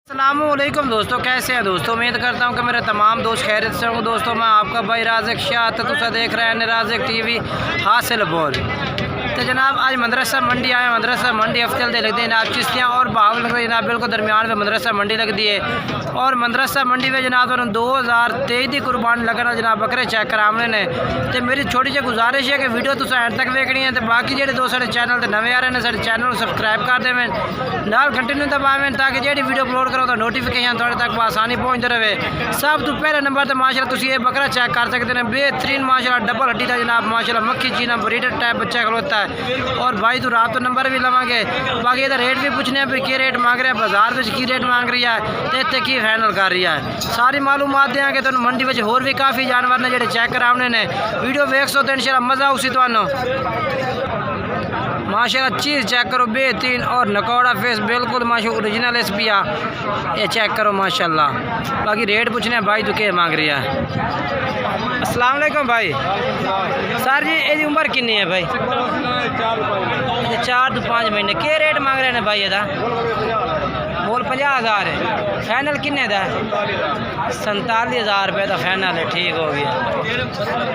अस्सलामुअलैकुम दोस्तों, कैसे हैं दोस्तों। उम्मीद करता हूं कि मेरे तमाम दोस्त खैरियत से होंगे। दोस्तों मैं आपका भाई राज़िक शाह तुसा देख रहे हैं राज़िक टीवी हासिल बोल। तो जनाब आज मदरसा मंडी आए। मदरसा मंडी हफ्ते दे लगते हैं जनाब चिश्तियाँ और बहावल लगते हैं जनाब, बिल्कुल दरमियान में मदरसा मंडी लगती है। और मदरसा मंडी में जनाब 2023 की कुर्बानी लगना जनाब बकरे चेक कराने ने। तो मेरी छोटी जी गुजारिश है कि वीडियो तुम एंड तक देखनी है। तो बाकी जो दोस्त साढ़े चैनल से नवे आ रहे हैं साढ़े चैनल को सबसक्राइब कर देवें, नाल कंटिन्यू दबावें ताकि जी वीडियो अपलोड करो तो नोटिफिकेशन थोड़े तक आसानी पहुँचते रहे। सब तो पहले नंबर तो माशाल्लाह तुम ये बकरा चेक कर सकते हैं, बेहतरीन माशाल्लाह डबल हड्डी का जनाब माशाल्लाह मक्खी चीना ब्रीडर टाइप बच्चा खलोता है। और भाई तो रात नंबर भी लवेंगे। बाकी इधर रेट भी पूछने हैं कि रेट मांग रहे हैं, बाजार में की रेट मांग रही है तो इतने की फाइनल कर रही है। सारी मालूमात देंगे तो मंडी में होर भी काफ़ी जानवर ने जो चेक कराने ने। वीडियो वेख सो तो इंशाल्लाह मज़ा उसी तो माशाल्लाह चीज़ चेक करो बेहतरीन और नकौड़ा फेस बिल्कुल माशाल्लाह ओरिजिनल एस पिया ये चेक करो माशाल्लाह। बाकी रेट पूछने भाई तो क्या मांग रही है। अस्सलाम वालेकुम भाई। सर जी ये उम्र कितनी है भाई? 4 तो 5 महीने। क्या रेट मांग रहे हैं भाई? ये मोल 50,000 है। फाइनल किन्ने का? 47,000 रुपये का फाइनल है। ठीक हो गया।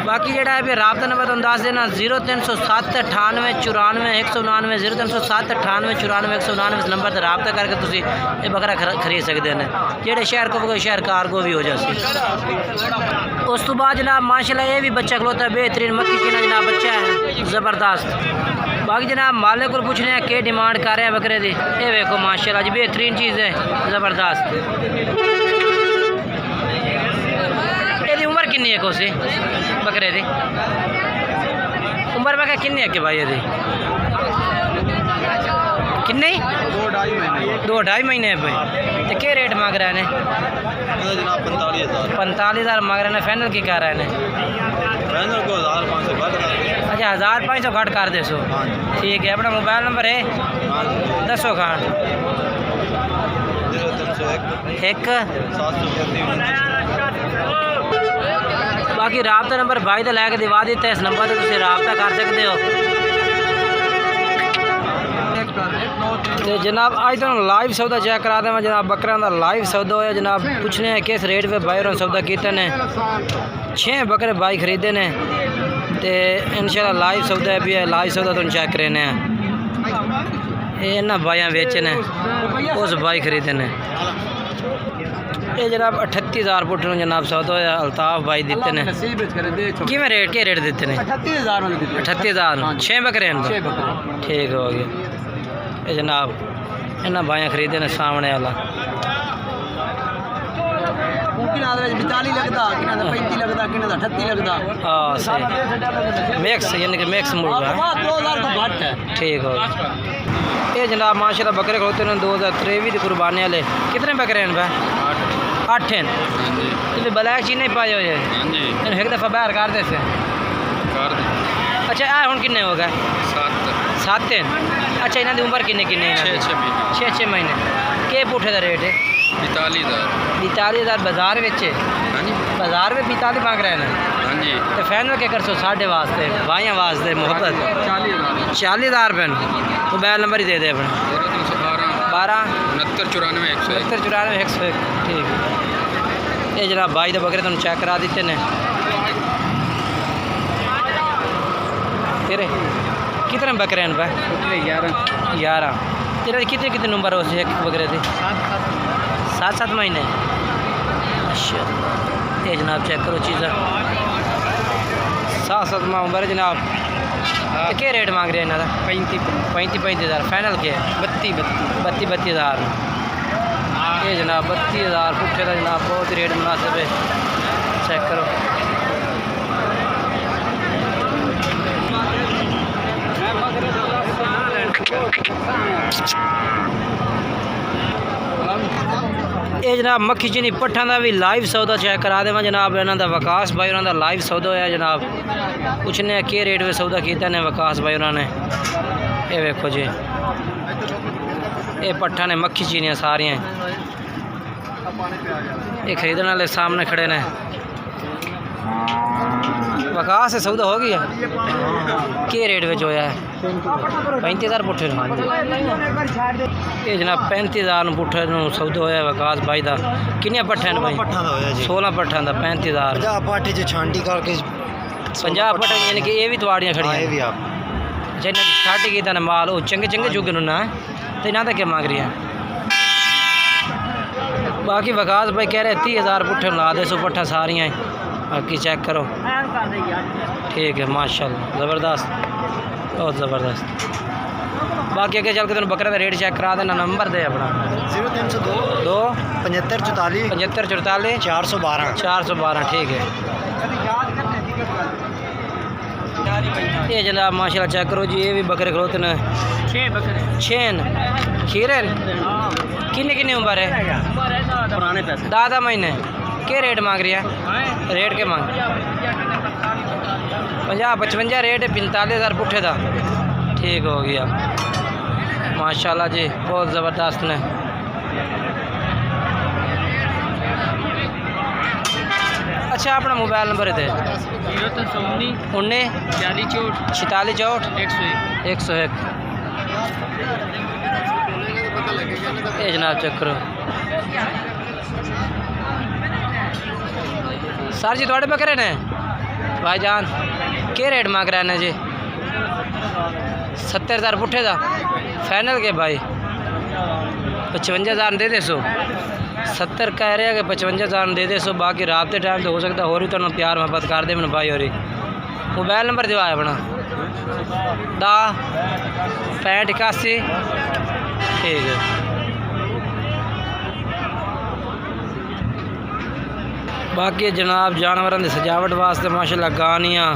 बाकी जोड़ा है राबता नंबर तो दस देना 0307 98 94 199 0307 98 94 199 नंबर पर रबता करके तुम ये बकरा खरीद सकते हैं। जेडे शहर को शहर कारगो भी हो जाए। उस तो बाद जनाब माशाल्लाह ये भी बच्चा खलोता है बेहतरीन मक्खी चीना जनाब बच्चा है ज़बरदस्त। बाकी जनाब मालिक को पूछने हैं क्या डिमांड कर रहे हैं बकरे की। ये देखो माशाल्लाह जी बेहतरीन चीज़ है ज़बरदस्त। ये उम्र कितनी है कोसी बकरे की? उम्र मैं कितनी है कि भाई ये किन्ने? 2-2.5 महीने है भाई। तो क्या रेट मांग रहे हैं? 45,000 मांग रहे हैं। फाइनल की कह रहे हैं? अच्छा 1,500 घट कर दे सो। ठीक है। अपना मोबाइल नंबर है दसो खान 1। बाकी राबता नंबर भाई तो लैके दिवा दिता है। इस नंबर से तुम राबता कर सकते हो। तो जनाब आज तो लाइव सौदा चेक करा दें जनाब बकरा का लाइव सौदा होया जनाब। पूछने हैं किस रेट पे भाई और सौदा किए ने। 6 बकरे भाई खरीदे ने तो इंशाल्लाह लाइव सौदा भी है। लाइव सौदा तुम चेक करने ये इन्हें भाइया बेचने उस भाई खरीदे ने। ये जनाब 38,000 फुट जनाब सौदा होया अल्ताफ भाई दिते ने। किमें रेट के रेट दिते ने? 38,000 6 बकरे हैं। ठीक हो गया। ये जनाब इन्हें भाइया खरीदे ने सामने वाला। हाँ सही मैक्स यानी कि मैक्स मुर्गा है। ठीक हो गया। ये जनाब माशाल्लाह बकरे खड़ोते हैं 2023 की कुर्बानी वाले। कितने बकरे हैं भाई? 8 हैं। तो ब्लैक चीज नहीं पाए हुए एक दफ़ा बाहर कर दे। अच्छा हम किन्ने हो गए? 7 हैं। अच्छा इन्हों की उम्र किन्ने 6 महीने। के पुठे का रेट है? 42,000 बाजार में बाजार में 45 मांग रहे हैं। तो फैनल के कर सो साढ़े वास्ते भाइयों वास्ते मोहब्बत 40,000 रुपये। मोबाइल नंबर ही दे दे अपना 12 69 94 101। ठीक। ये जनाब भाई तो बकरे तुम चेक करा देते ने। तेरे कितने बकरे हैं भाई? 11। तेरे कितने नंबर हो एक बकरे थे? 7 महीने। अच्छा ये जनाब चेक करो चीज़ा 7 माह उम्र जनाब। तो क्या रेट मांग रहे हैं इन्हों? 35,000 फाइनल के 32,000। ये जनाब 32,000 पुठे का जनाब बहुत रेट मुनासिब है। चेक करो। ये जनाब मक्खी चीनी पट्ठा का भी लाइव सौदा चेक करा देव जनाब। इन्हों का वकास भाई उन्होंने लाइव सौदा होया जनाब। पूछने के रेट में सौदा किया ने वकास भाई उन्होंने। ये वेखो जी ये पट्ठा ने मक्खी चीनियाँ सारियाँ ये खरीदने वाले सामने खड़े ने। वका से सौदा हो गया के रेट में होया है 35,000 पुट्ठे ये जनाब 35,000 पुट्ठे सौदा होया वकास भाई का किन्ने पट्ठे भाई 16 पट्ठा का 35,000 पाटे जो छांटी करके 50 पट्ठे यानी कि ये भी तवाड़ियाँ खड़ियाँ अच्छा इन्हें छाटी की था माल वो चंगे चंगे चुगे ना तो इन्हें तो क्या मांग रही है बाकी वकास भाई कह रहे 30,000 पुट्ठे ला दे 100 पट्ठा सारियाँ बाकी चेक करो ठीक है माशाल्लाह ज़बरदस्त बहुत ज़बरदस्त बाकी अगर चल के तुम बकरे का रेट चेक करा देना नंबर दे अपना 0302 75 44 412 ठीक है ये जनाब माशाल्लाह चेक करो जी ये भी बकरे खलोते हैं 6 खीरन किन्ने किन्ने उम्र है पुराने पैसे दादा महीने के रेट मांग रही है रेट के मांग 50-55 रेट है 45,000 पुट्ठे का ठीक हो गया माशाल्लाह जी बहुत ज़बरदस्त ने अच्छा अपना मोबाइल नंबर है 19 ये जनाब चेक करो सर जी थोड़े बकरे ने भाईजान के रेट मांग रहे हैं जी 70,000 पुट्ठे का फाइनल के भाई 55,000 दे दे 70 कह रहे हैं कि 55,000 दे दे बाकी रात के टाइम तो हो सकता हो रही तो प्यार मोहब्बत कर दे मैंने भाई हो रही मोबाइल नंबर दिवाया अपना 10 65 81 ठीक है बाकी जनाब जानवरों की सजावट वास्ते माशाल्लाह गानियाँ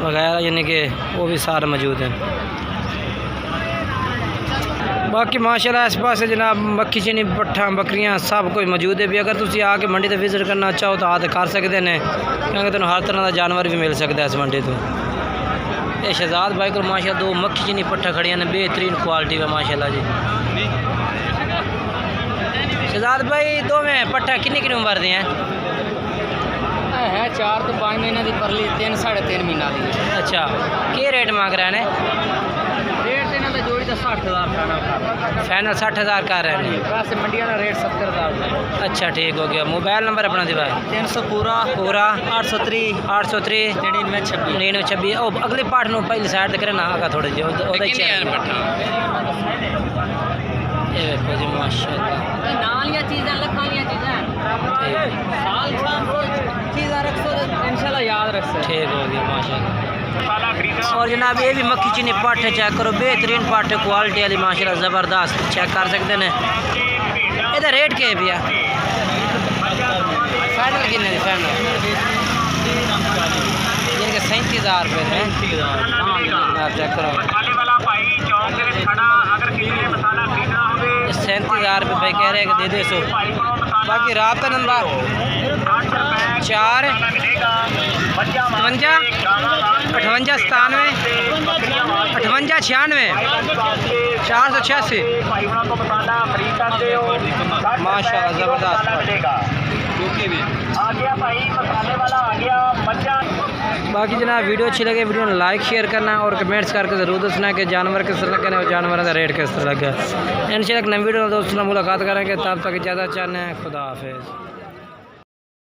वगैरह यानी कि वो भी सारे मौजूद हैं बाकी माशाल्लाह इस पास जनाब मक्खी चीनी पट्ठा बकरियां सब कुछ मौजूद है भी अगर तुम आके मंडी से विजिट करना चाहो तो आते कर सकते हैं क्योंकि तुम हर तरह का जानवर भी मिल सकता है इस मंडी तो ये शहजाद भाई को माशाल्लाह 2 मक्खी चीनी पट्ठा खड़ियां ने बेहतरीन क्वालिटी का माशाल्लाह जी शहजाद भाई 2 में पट्ठा किन्नी उम्र दी हैं है 4 तो 5 महीने की परली 3 साढ़े 3 महीना की अच्छा के रेट मांग रहे हैं रेट इन्हों का जोड़ी का 60,000 फाइनल 60,000 कर रहे हैं वैसे मंडिया का रेट 70,000 अच्छा ठीक हो गया मोबाइल नंबर अपना दिवाए 300 पूरा 803 99 ओ अगले पाठ में पहली साइड तक ना आगा थोड़े जो ये देखो जी माशाल्लाह नालियां चीज़ें लखानियां चीज़ें साल चीज़ें रखो इंशाल्लाह याद रखो ठीक हो गया माशाल्लाह और जनाब ये भी मक्खी चीनी पाठ चेक करो बेहतरीन पाठ क्वालिटी वाली माशाल्लाह ज़बरदस्त चेक कर सकते हैं ਇਹਦਾ रेट क्या है भैया फाइनल कितने फाइनल यानी कि 37,000 रुपये है चेक करो 37,000 रुपये भाई कह रहे हैं कि दे 100 बाकी रात नंबर 4 58 97 58 96 486 माशाल्लाह ज़बरदस्त बाकी जनाब वीडियो अच्छी लगे वीडियो को लाइक शेयर करना और कमेंट्स करके ज़रूर दसना कि जानवर किस तरह लगे और जानवरों का रेट किस तरह लगा इंशाल्लाह नई वीडियो दोस्तों मुलाकात करेंगे तब तक ज़्यादा चाहते हैं खुदा हाफिज़।